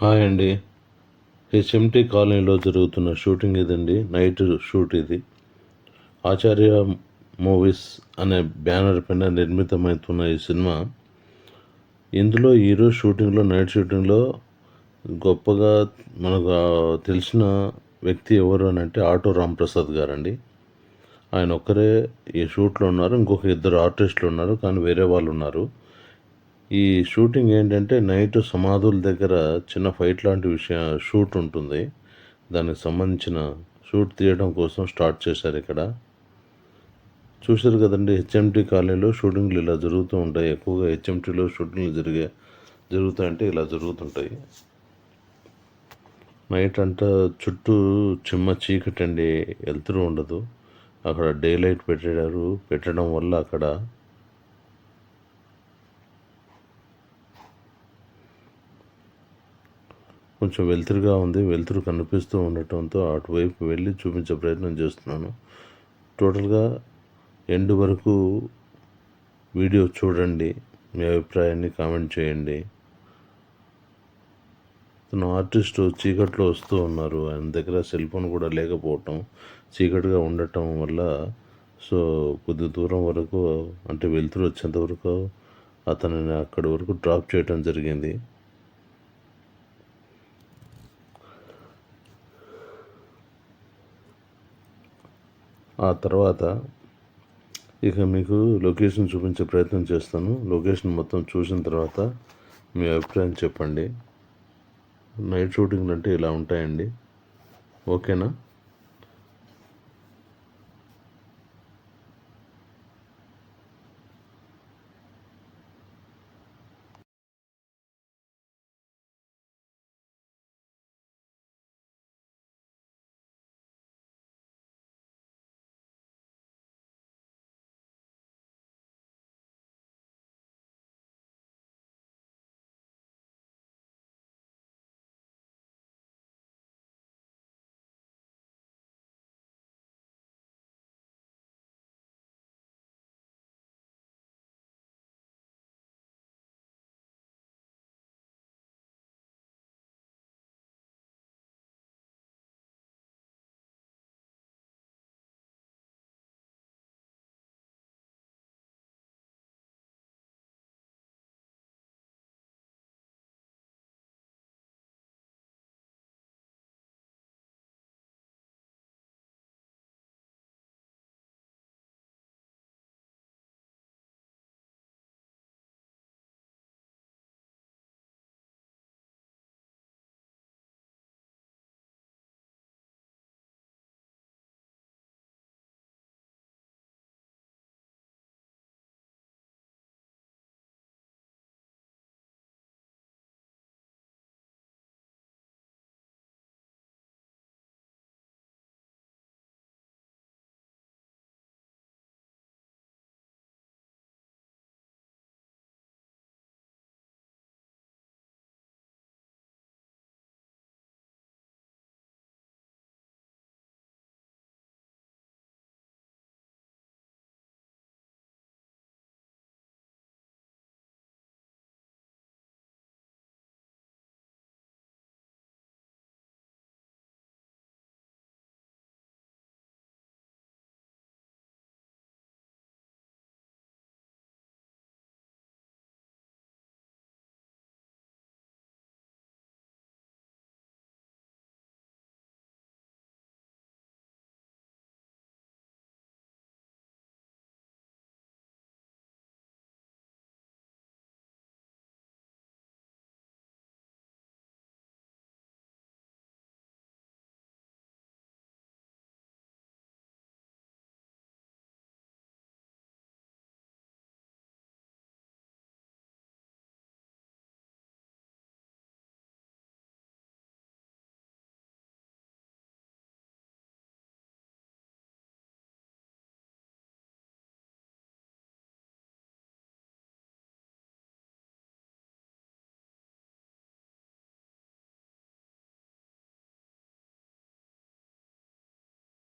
Hi అండి. HMT కాలనీలో జరుగుతున్న షూటింగ్ ఇదండి. నైట్ షూట్ ఇది. ఆచార్య మూవీస్ అనే బ్యానర్ పైన నిర్మితమవుతున్న ఈ సినిమా. ఇందులో ఈరోజు షూటింగ్లో, నైట్ షూటింగ్లో గొప్పగా మనకు తెలిసిన వ్యక్తి ఎవరు అని అంటే ఆటో రాంప్రసాద్ గారండి. ఆయన ఒక్కరే ఈ షూట్లో ఉన్నారు. ఇంకొక ఇద్దరు ఆర్టిస్టులు ఉన్నారు, కానీ వేరే వాళ్ళు ఉన్నారు. ఈ షూటింగ్ ఏంటంటే నైట్ సమాధుల దగ్గర చిన్న ఫైట్ లాంటి షూట్ ఉంటుంది. దానికి సంబంధించిన షూట్ తీయడం కోసం స్టార్ట్ చేశారు ఇక్కడ. చూశారు కదండి, హెచ్ఎంటీ కాలనీలో షూటింగ్లు ఇలా జరుగుతూ ఉంటాయి. ఎక్కువగా హెచ్ఎంటీలో షూటింగ్లు జరుగుతాయంటే ఇలా జరుగుతుంటాయి. నైట్ అంతా చుట్టూ చిమ్మ చీకటి అండి, వెళ్తూ ఉండదు. అక్కడ డే లైట్ పెట్టడం వల్ల అక్కడ కొంచెం వెలుతురుగా ఉంది. వెలుతురు కనిపిస్తూ ఉండటంతో అటువైపు వెళ్ళి చూపించే ప్రయత్నం చేస్తున్నాను. టోటల్గా ఎండ్ వరకు వీడియో చూడండి, మీ అభిప్రాయాన్ని కామెంట్ చేయండి. తన ఆర్టిస్టు చీకట్లో వస్తూ ఉన్నారు. ఆయన దగ్గర సెల్ ఫోన్ కూడా లేకపోవటం, చీకటిగా ఉండటం వల్ల కొద్ది దూరం వరకు, అంటే వెలుతురు వచ్చేంత వరకు అతనిని అక్కడి వరకు డ్రాప్ చేయడం జరిగింది. ఆ తర్వాత ఇక మీకు లొకేషన్ చూపించే ప్రయత్నం చేస్తాను. లొకేషన్ మొత్తం చూసిన తర్వాత మీ అభిప్రాయం చెప్పండి. నైట్ షూటింగ్లు అంటే ఇలా ఉంటాయండి. ఓకేనా?